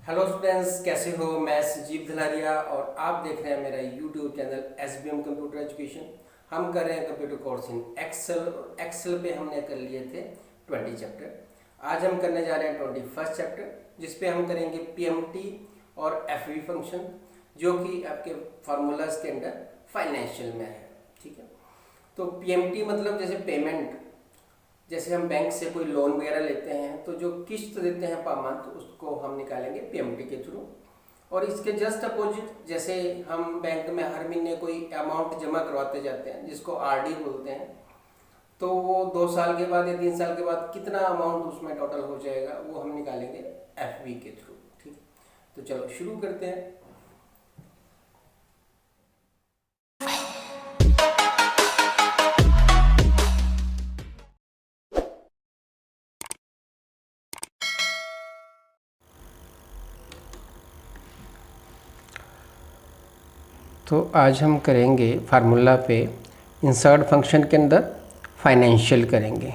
Hello students, कैसे हो। मैं संजीव धलारिया और आप देख रहे हैं मेरा YouTube channel SBM computer education. हम कर रहे हैं कंप्यूटर कोर्स इन एक्सेल पे हमने कर लिए थे 20 चैप्टर। आज हम करने जा रहे हैं 21st चैप्टर, जिसपे हम करेंगे PMT और FV फंक्शन, जो कि आपके फार्मूलाज के अंदर फाइनेंशियल में है। ठीक है, तो PMT मतलब जैसे पेमेंट, जैसे हम बैंक से कोई लोन वगैरह लेते हैं तो जो किस्त देते हैं पर मंथ, उसको हम निकालेंगे PMT के थ्रू। और इसके जस्ट अपोजिट, जैसे हम बैंक में हर महीने कोई अमाउंट जमा करवाते जाते हैं जिसको RD बोलते हैं, तो वो 2 साल के बाद या 3 साल के बाद कितना अमाउंट उसमें टोटल हो जाएगा वो हम निकालेंगे FV के थ्रू। ठीक है, तो चलो शुरू करते हैं। तो आज हम करेंगे फार्मूला पे इंसर्ट फंक्शन के अंदर फाइनेंशियल करेंगे।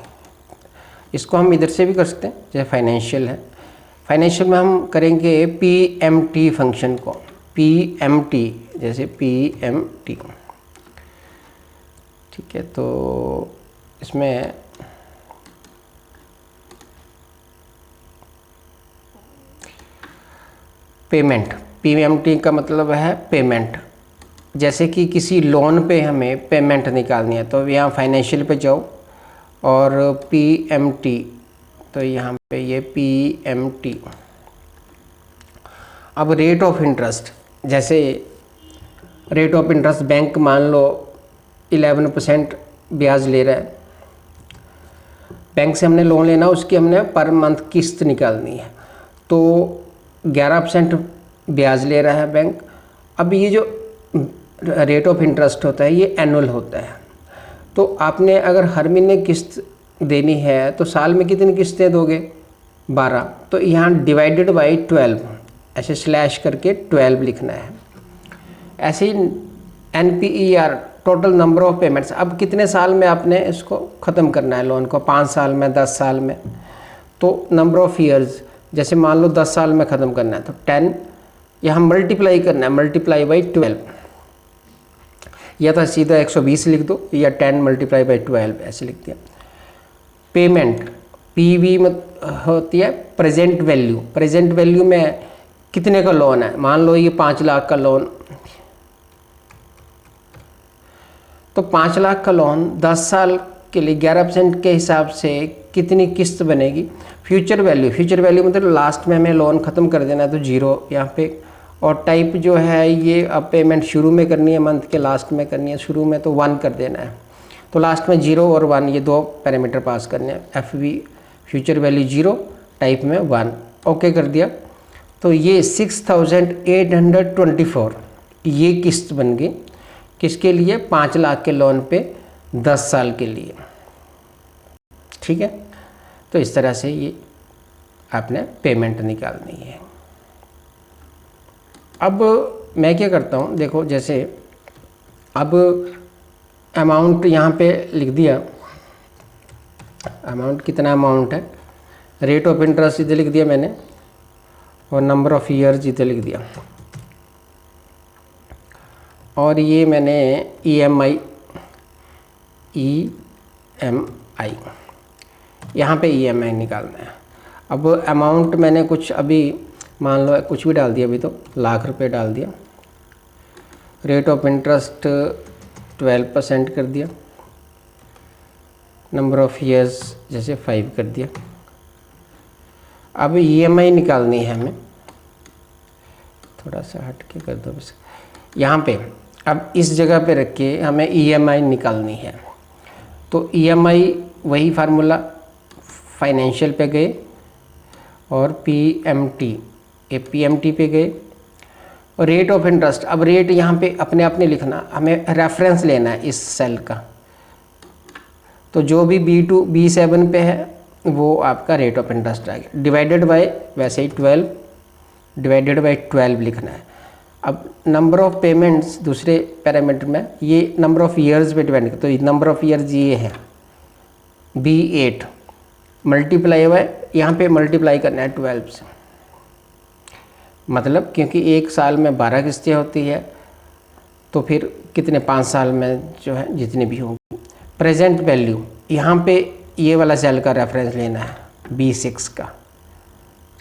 इसको हम इधर से भी कर सकते हैं, जैसे फाइनेंशियल है। फाइनेंशियल में हम करेंगे PMT फंक्शन को, PMT, जैसे PMT। ठीक है, तो इसमें पेमेंट, PMT का मतलब है पेमेंट। जैसे कि किसी लोन पे हमें पेमेंट निकालनी है तो यहाँ फाइनेंशियल पे जाओ और PMT, तो यहाँ पे ये PMT। अब रेट ऑफ इंटरेस्ट, जैसे रेट ऑफ इंटरेस्ट बैंक मान लो 11% ब्याज ले रहा है, बैंक से हमने लोन लेना, उसकी हमने पर मंथ किस्त निकालनी है, तो 11% ब्याज ले रहा है बैंक। अब ये जो रेट ऑफ इंटरेस्ट होता है ये एनुअल होता है, तो आपने अगर हर महीने किस्त देनी है तो साल में कितनी किस्तें दोगे? 12। तो यहाँ डिवाइडेड बाई 12, ऐसे स्लैश करके 12 लिखना है। ऐसे ही NPER, total number of payments. अब कितने साल में आपने इसको ख़त्म करना है लोन को? 5 साल में, 10 साल में। तो नंबर ऑफ ईयर्स, जैसे मान लो 10 साल में ख़त्म करना है तो 10 यहाँ मल्टीप्लाई करना है, मल्टीप्लाई बाई 12, या तो सीधा 120 लिख दो या 10 मल्टीप्लाई बाई 12 ऐसे लिख दिया। पेमेंट, PV होती है प्रेजेंट वैल्यू। प्रेजेंट वैल्यू में कितने का लोन है? मान लो ये 5 लाख का लोन, तो 5 लाख का लोन 10 साल के लिए 11% के हिसाब से कितनी किस्त बनेगी? फ्यूचर वैल्यू, फ्यूचर वैल्यू मतलब लास्ट में हमें लोन ख़त्म कर देना है तो 0 यहाँ पे। और टाइप जो है ये अब पेमेंट शुरू में करनी है, मंथ के लास्ट में करनी है, शुरू में तो 1 कर देना है, तो लास्ट में 0 और 1 ये 2 पैरामीटर पास करने हैं। FV फ्यूचर वैल्यू 0, टाइप में 1, ओके कर दिया। तो ये 6824 ये किस्त बन गई। किसके लिए? 5 लाख के लोन पे 10 साल के लिए। ठीक है, तो इस तरह से ये आपने पेमेंट निकालनी है। अब मैं क्या करता हूँ, देखो जैसे अब अमाउंट यहाँ पे लिख दिया, अमाउंट कितना अमाउंट है, रेट ऑफ इंटरेस्ट इधर लिख दिया मैंने, और नंबर ऑफ ईयर्स इधर लिख दिया, और ये मैंने EMI यहाँ पे EMI निकालना है। अब अमाउंट मैंने कुछ अभी मान लो कुछ भी डाल दिया, अभी तो लाख रुपए डाल दिया। रेट ऑफ इंटरेस्ट 12% कर दिया। नंबर ऑफ ईयर्स जैसे 5 कर दिया। अब EMI निकालनी है हमें, थोड़ा सा हट के कर दो बस यहाँ पे। अब इस जगह पे रख के हमें EMI निकालनी है, तो EMI वही फार्मूला, फाइनेंशियल पे गए और PMT पे गए, और रेट ऑफ इंटरेस्ट। अब रेट यहाँ पे अपने आप नहीं लिखना, हमें रेफरेंस लेना है इस सेल का, तो जो भी B7 पे है वो आपका रेट ऑफ इंटरेस्ट आ गया, डिवाइडेड बाय वैसे ही 12, डिवाइडेड बाय 12 लिखना है। अब नंबर ऑफ पेमेंट्स दूसरे पैरामीटर में, ये नंबर ऑफ ईयर्स पे डिपेंड करता है, तो नंबर ऑफ ईयर्स ये है B8 मल्टीप्लाई बाय, यहाँ पे मल्टीप्लाई करना है 12 से, मतलब क्योंकि एक साल में 12 किस्तें होती है, तो फिर कितने 5 साल में जो है जितनी भी होंगी। प्रेजेंट वैल्यू यहाँ पे ये वाला सेल का रेफरेंस लेना है B6 का,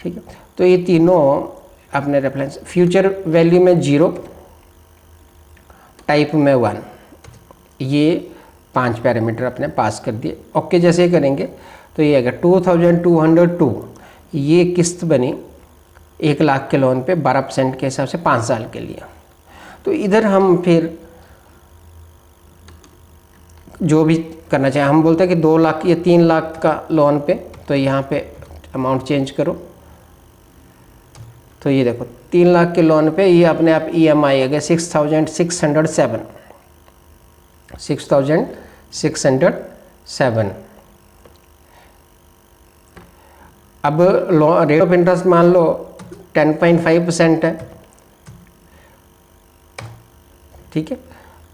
ठीक है। तो ये तीनों अपने रेफरेंस, फ्यूचर वैल्यू में 0, टाइप में 1, ये 5 पैरामीटर अपने पास कर दिए। ओके जैसे करेंगे तो ये आएगा 2202, ये किस्त बनी 1 लाख के लोन पे 12% के हिसाब से 5 साल के लिए। तो इधर हम फिर जो भी करना चाहें, हम बोलते हैं कि 2 लाख या 3 लाख का लोन पे, तो यहाँ पे अमाउंट चेंज करो। तो ये देखो 3 लाख के लोन पे ये अपने आप EMI आ गया 6,607। अब रेट ऑफ इंटरेस्ट मान लो 10.5% है, ठीक है।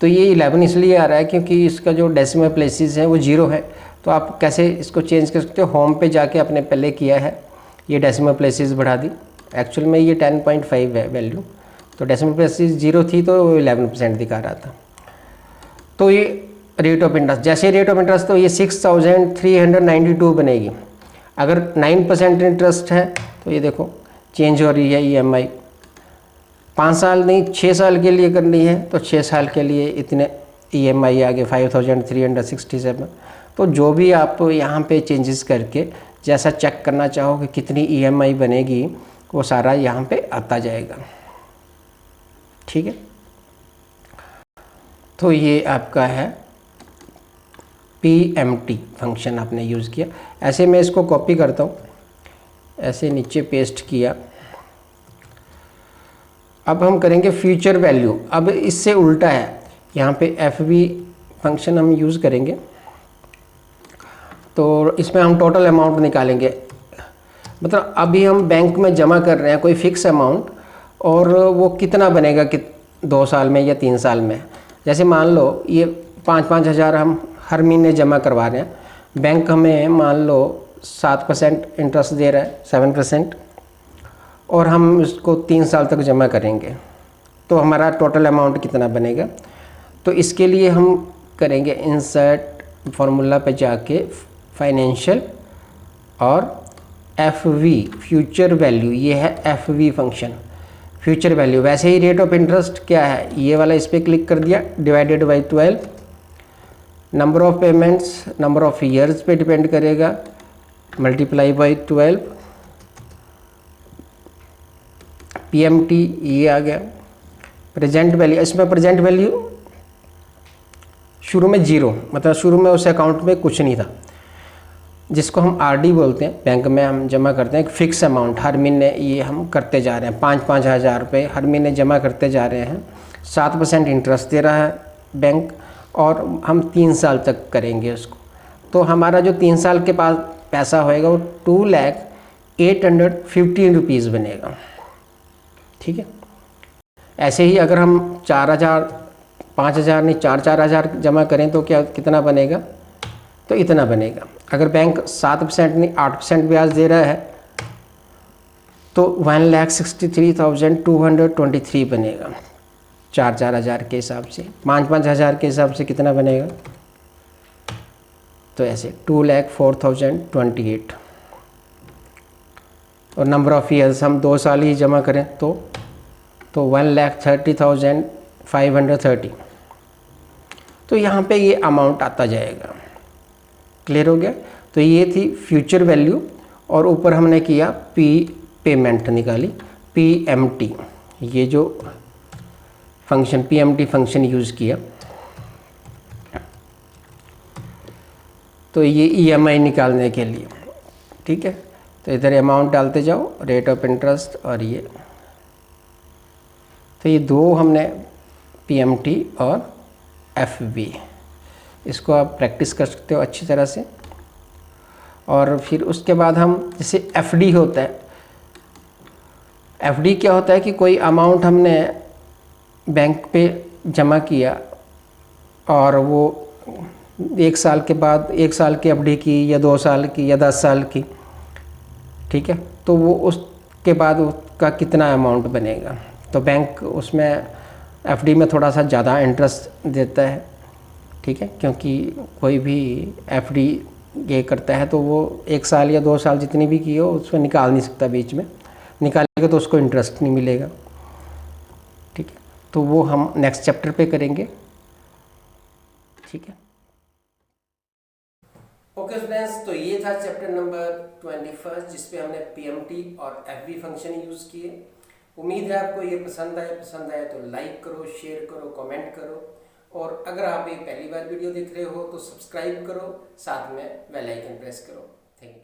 तो ये 11 इसलिए आ रहा है क्योंकि इसका जो डेसिमल प्लेसेस है वो 0 है। तो आप कैसे इसको चेंज कर सकते हो, होम पे जाके आपने पहले किया है, ये डेसिमल प्लेसेस बढ़ा दी। एक्चुअल में ये 10.5 है वैल्यू, तो डेसिमल प्लेसेस 0 थी तो 11% दिखा रहा था। तो ये रेट ऑफ इंटरेस्ट, जैसे रेट ऑफ इंटरेस्ट तो ये 6,392 बनेगी। अगर 9% इंटरेस्ट है तो ये देखो चेंज हो रही है EMI। 5 साल नहीं 6 साल के लिए करनी है तो 6 साल के लिए इतने EMI आ गए 5,367। तो जो भी आप यहाँ पे चेंजेस करके जैसा चेक करना चाहो कि कितनी EMI बनेगी, वो सारा यहाँ पे आता जाएगा, ठीक है। तो ये आपका है PMT फंक्शन आपने यूज़ किया। ऐसे मैं इसको कॉपी करता हूँ, ऐसे नीचे पेस्ट किया। अब हम करेंगे फ्यूचर वैल्यू। अब इससे उल्टा है, यहाँ पे FV फंक्शन हम यूज़ करेंगे। तो इसमें हम टोटल अमाउंट निकालेंगे, मतलब अभी हम बैंक में जमा कर रहे हैं कोई फिक्स अमाउंट, और वो कितना बनेगा कि 2 साल में या 3 साल में। जैसे मान लो ये 5-5 हज़ार हम हर महीने जमा करवा रहे हैं, बैंक हमें मान लो 7% इंटरेस्ट दे रहा है, 7%, और हम इसको 3 साल तक जमा करेंगे, तो हमारा टोटल अमाउंट कितना बनेगा। तो इसके लिए हम करेंगे इंसर्ट फार्मूला पे जाके फाइनेंशियल और FV फ्यूचर वैल्यू, ये है FV फंक्शन फ्यूचर वैल्यू। वैसे ही रेट ऑफ इंटरेस्ट क्या है, ये वाला इस पर क्लिक कर दिया, divided by 12, number of payments number of years पे डिपेंड करेगा, मल्टीप्लाई बाई 12, PMT ये आ गया। प्रेजेंट वैल्यू, इसमें प्रेजेंट वैल्यू शुरू में 0, मतलब शुरू में उस अकाउंट में कुछ नहीं था, जिसको हम RD बोलते हैं। बैंक में हम जमा करते हैं एक फ़िक्स अमाउंट, हर महीने ये हम करते जा रहे हैं, 5-5 हज़ार रुपये हर महीने जमा करते जा रहे हैं। 7% इंटरेस्ट दे रहा है बैंक, और हम 3 साल तक करेंगे उसको। तो हमारा जो 3 साल के पास पैसा होएगा वो 2,08,15 रुपीज़ बनेगा, ठीक है। ऐसे ही अगर हम 4,000 5,000 नहीं 4-4 हज़ार जमा करें तो क्या कितना बनेगा, तो इतना बनेगा। अगर बैंक 7% नहीं 8% ब्याज दे रहा है तो 1,63,223 बनेगा 4-4 हज़ार के हिसाब से। 5-5 हज़ार के हिसाब से कितना बनेगा, तो ऐसे 2,04,028। और नंबर ऑफ़ ईयर्स हम 2 साल ही जमा करें तो 1,30,530। तो यहाँ पे ये अमाउंट आता जाएगा। क्लियर हो गया। तो ये थी फ्यूचर वैल्यू, और ऊपर हमने किया पेमेंट निकाली, PMT, ये जो फंक्शन PMT फंक्शन यूज़ किया। तो ये EMI निकालने के लिए, ठीक है। तो इधर अमाउंट डालते जाओ, रेट ऑफ इंटरेस्ट, और ये तो ये 2 हमने PMT और FV, इसको आप प्रैक्टिस कर सकते हो अच्छी तरह से। और फिर उसके बाद हम जैसे FD होता है, FD क्या होता है कि कोई अमाउंट हमने बैंक पे जमा किया और वो 1 साल के बाद 1 साल की FD की या 2 साल की या 10 साल की, ठीक है। तो वो उसके बाद का कितना अमाउंट बनेगा। तो बैंक उसमें एफडी में थोड़ा सा ज़्यादा इंटरेस्ट देता है, ठीक है, क्योंकि कोई भी एफडी ये करता है तो वो 1 साल या 2 साल जितनी भी की हो उसमें निकाल नहीं सकता, बीच में निकालेगा तो उसको इंटरेस्ट नहीं मिलेगा, ठीक है। तो वो हम नेक्स्ट चैप्टर पे करेंगे, ठीक है। ओके स्टूडेंट्स, तो ये था चैप्टर नंबर 21 जिसपे हमने पीएमटी और एफवी फंक्शन यूज़ किए। उम्मीद है आपको ये पसंद आए तो लाइक करो, शेयर करो, कमेंट करो, और अगर आप ये पहली बार वीडियो देख रहे हो तो सब्सक्राइब करो, साथ में बेल आइकन प्रेस करो।